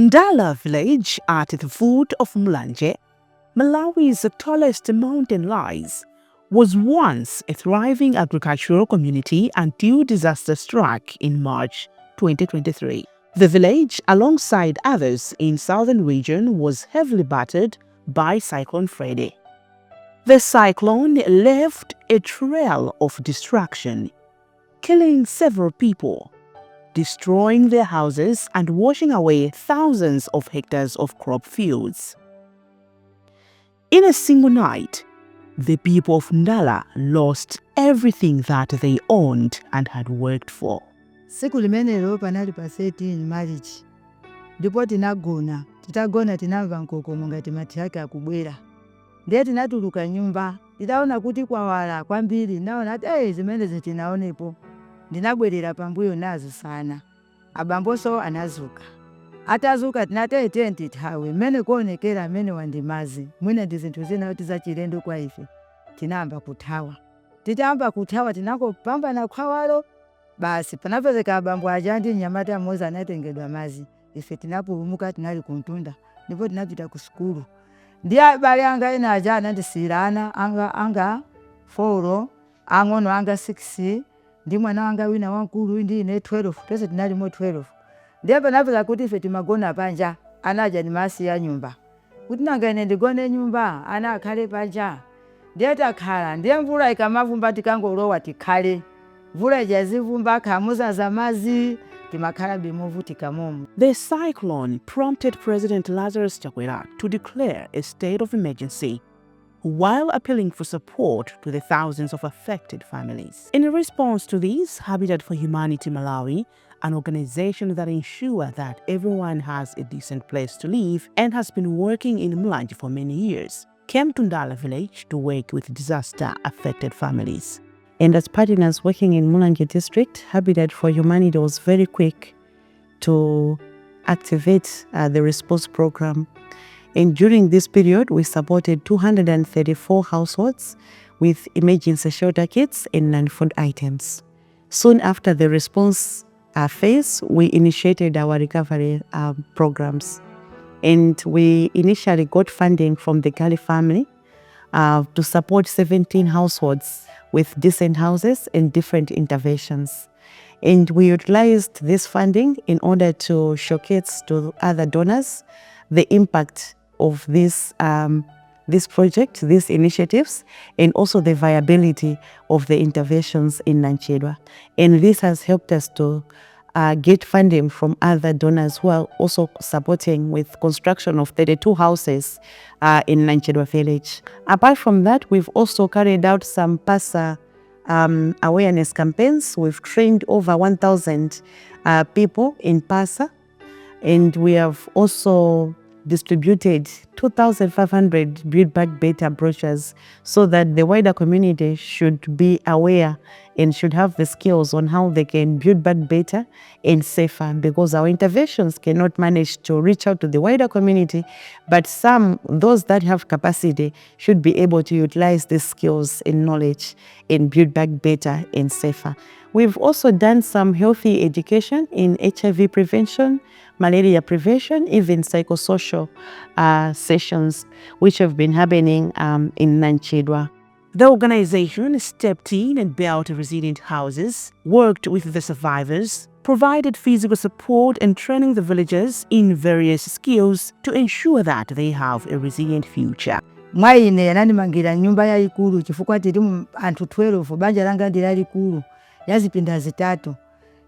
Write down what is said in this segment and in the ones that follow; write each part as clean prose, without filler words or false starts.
Ndala village at the foot of Mulanje, Malawi's tallest mountain lies, was once a thriving agricultural community until disaster struck in March 2023. The village, alongside others in southern region, was heavily battered by Cyclone Freddy. The cyclone left a trail of destruction, killing several people, destroying their houses and washing away thousands of hectares of crop fields. In a single night, the people of Ndala lost everything that they owned and had worked for. Siku limenelo panali pa 13 March. Ndipo titagona tinamva nkokomo ngati mathiyake akubwera. Ndiye tinatuluka nyumba, titaona kuti kwawala kwambiri, naona ati zimene tinaonepo. Ndinabwerera pambuyo nazo sana. Abamboso anazuka. Atazuka tinateye tenti thawe, mene kuonekera mene wandimazi. Mwina ndi zinthu zina za chilendo kwa ife. Tinamba kuthawa. Titamba kuthawa tinakopambana khwawalo. Basi panapezeka abambo aja ndi nyamata mmodzi anatengedwa mazi. Ife tinapulumuka tinali kuntunda. Ndipo tinapita ku sukulu. Ndiye abale anga ena aja anandisiyirana anga 4, ang'ono anga 6, ndi mwana wanga wina wankulu ndi ine 12, tonse tinalimo 12. Ndiye panapeza kuti ife timagona panja, anaja nimasiya nyumba. Kuti nanga ine ndigone nyumba, ana akhale panja. Ndiye takhala, ndiye mvula ikamavumba tikangolowa tikhale. Mvula ijazivumba khamuza za mazi, timakhala bimuvu tikamomo. The cyclone prompted President Lazarus Chakwera to declare a state of emergency, while appealing for support to the thousands of affected families. In response to this, Habitat for Humanity Malawi, an organization that ensures that everyone has a decent place to live and has been working in Mulanje for many years, came to Ndala village to work with disaster-affected families. And as partners working in Mulanje district, Habitat for Humanity was very quick to activate the response program. And during this period, we supported 234 households with emergency shelter kits and non-food items. Soon after the response phase, we initiated our recovery programs. And we initially got funding from the Gale Family to support 17 households with decent houses and different interventions. And we utilized this funding in order to showcase to other donors the impact of this project, these initiatives, and also the viability of the interventions in Namchidwa. And this has helped us to get funding from other donors who are also supporting with construction of 32 houses in Namchidwa village. Apart from that, we've also carried out some PASA awareness campaigns. We've trained over 1,000 people in PASA, and we have also distributed 2,500 Build Back Better brochures so that the wider community should be aware and should have the skills on how they can build back better and safer, because our interventions cannot manage to reach out to the wider community, but those that have capacity should be able to utilize these skills and knowledge and build back better and safer. We've also done some healthy education in HIV prevention, malaria prevention, even psychosocial sessions, which have been happening in Namchidwa. The organization stepped in and built resilient houses, worked with the survivors, provided physical support and training the villagers in various skills to ensure that they have a resilient future. Mwaine yanandimangira nyumba yayikulu chifukwa tili anthu 12, banja langa ndi lalikulu, yazipinda zitatu.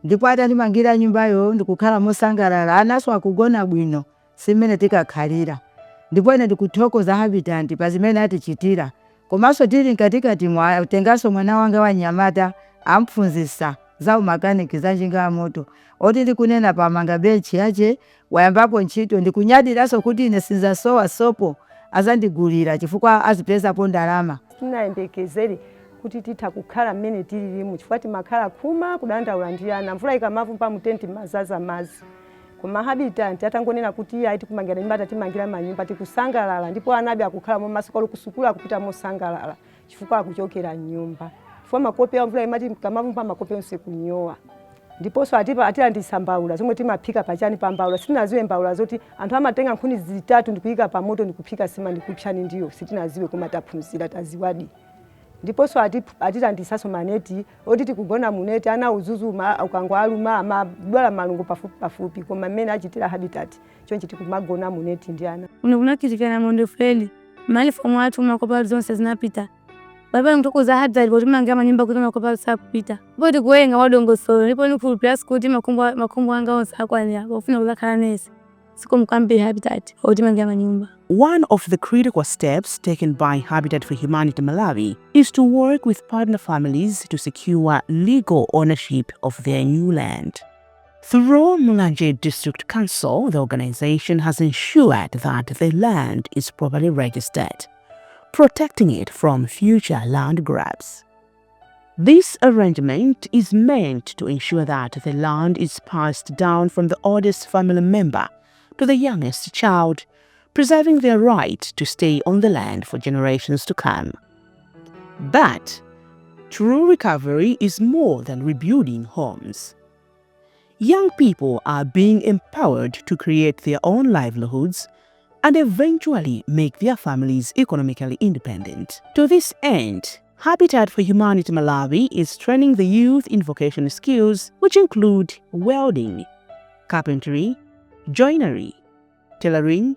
Ndipo atandimangira nyumbayo ndikukhala mosangalala, anaso akugona bwino, simene tikakhalira. Ndipo ine ndikuthokoza Habitat pa zimene atichitira. Komanso tili nkatikati tengaso mwana wanga wa nyamata ampfunzisa za umakaniki za njinga ya moto. Oti ndikunena pa manga benchi yache wayambapo ntchito, ndikunyadiraso kuti ine sinzasowa sopo azandigulira chifukwa azipezapo ndalama. Tinayembekezeri kuti titha kukhala mmene tililimu chifukwa timakhala khuma kudandaula ndiyana, mvula ikamavumba mutenti mazaza mazi. Koma Habitat atangonena kuti ayi tikumangira nyumba timangira manyumba tikusangalala, ndipo anabi akukhala mu masukulu kusukula kupita mosangalala chifukwa akuchokera nyumba. Chifukwa makope ya mvula imati kamavumba makope onse kunyowa. ndiponso atilandisa mbawula zomwe timaphika pachani pa mbawula. Sitinaziwe mbawula zoti anthu amatenga nkhuni zitatu ndikuyika pa moto ndikuphika sima ndikupsani ndiyo, sitinaziwe koma taphunzira taziwadi. Ndiponso atilandisaso maneti oti tikugona muneti ana uzuzuma ukangwaluma amadwala malungo pafupi koma mmene achitira Habitat chonchi tikumagona muneti ndi ana. Unakitikana monde feli mali fomu watu makopa zonse zinapita. Baba ntokoza Habitat boti mangia manyumba kuti makopa sapita. Boti kuwenga wadongo solo ndipo nikulipira kuti makombo anga onse akwanya bofuna kuzakhala nesi. Siko mkambi Habitat oti mangia manyumba. One of the critical steps taken by Habitat for Humanity Malawi is to work with partner families to secure legal ownership of their new land. Through Mulanje District Council, the organization has ensured that the land is properly registered, protecting it from future land grabs. This arrangement is meant to ensure that the land is passed down from the oldest family member to the youngest child, preserving their right to stay on the land for generations to come. But true recovery is more than rebuilding homes. Young people are being empowered to create their own livelihoods and eventually make their families economically independent. To this end, Habitat for Humanity Malawi is training the youth in vocational skills which include welding, carpentry, joinery, tailoring,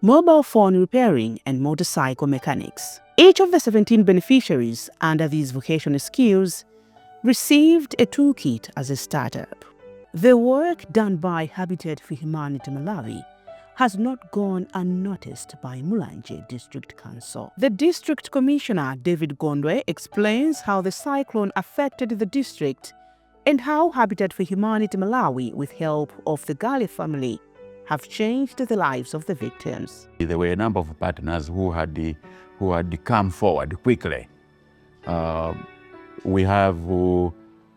mobile phone repairing, and motorcycle mechanics. Each of the 17 beneficiaries under these vocational skills received a toolkit as a startup. The work done by Habitat for Humanity Malawi has not gone unnoticed by Mulanje District Council. The District Commissioner, David Gondwe, explains how the cyclone affected the district and how Habitat for Humanity Malawi, with help of the Gale family, have changed the lives of the victims. There were a number of partners who had come forward quickly. We have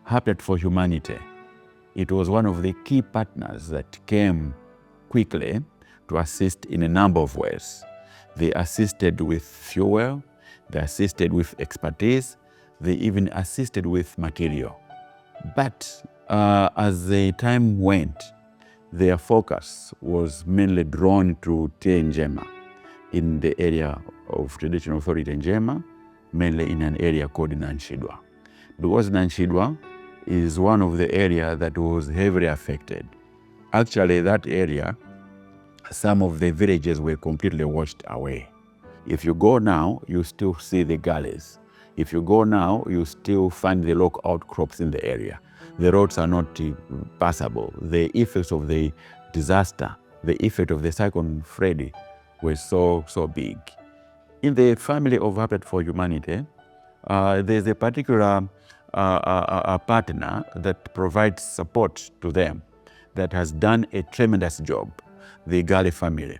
Habitat for Humanity. It was one of the key partners that came quickly to assist in a number of ways. They assisted with fuel, they assisted with expertise, they even assisted with material. But as the time went, their focus was mainly drawn to Njema in the area of traditional authority Njema, mainly in an area called Namchidwa. Because Namchidwa is one of the areas that was heavily affected. Actually, that area, some of the villages were completely washed away. If you go now, you still see the gullies. If you go now, you still find the local outcrops in the area. The roads are not passable. The effects of the disaster, the effect of the Cyclone Freddy were so big. In the family of Habitat for Humanity, there's a particular partner that provides support to them that has done a tremendous job, the Gale family.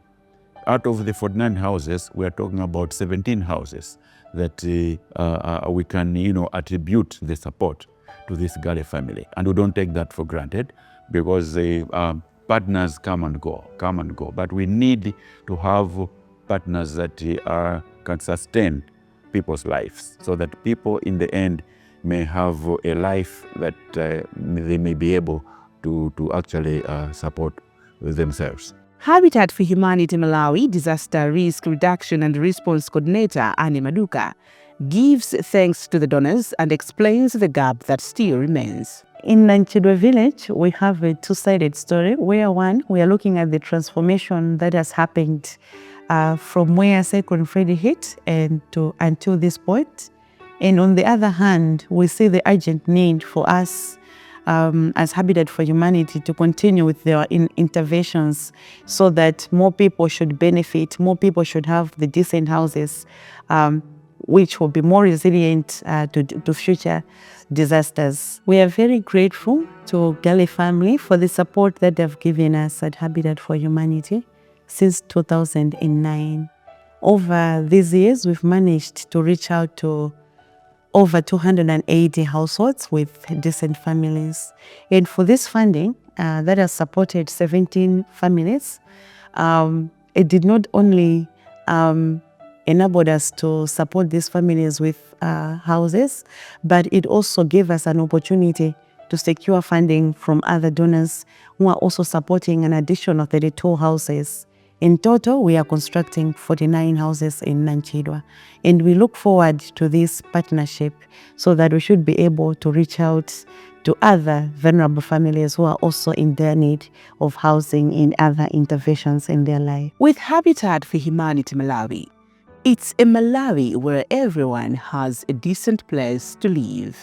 Out of the 49 houses, we are talking about 17 houses that we can attribute the support to this Gale family. And we don't take that for granted because the partners come and go. But we need to have partners that can sustain people's lives so that people in the end may have a life that they may be able to actually support themselves. Habitat for Humanity Malawi Disaster Risk Reduction and Response Coordinator Annie Maduka gives thanks to the donors and explains the gap that still remains. In Namchidwa village, we have a two-sided story where one, we are looking at the transformation that has happened from where Cyclone Freddy hit and until this point. And on the other hand, we see the urgent need for us as Habitat for Humanity to continue with their interventions so that more people should benefit, more people should have the decent houses which will be more resilient to future disasters. We are very grateful to Gale family for the support that they've given us at Habitat for Humanity since 2009. Over these years, we've managed to reach out to over 280 households with decent families. And for this funding that has supported 17 families, it did not only enabled us to support these families with houses, but it also gave us an opportunity to secure funding from other donors who are also supporting an additional 32 houses. In total, we are constructing 49 houses in Namchidwa, and we look forward to this partnership so that we should be able to reach out to other vulnerable families who are also in their need of housing and other interventions in their life. With Habitat for Humanity Malawi, it's a Malawi where everyone has a decent place to live.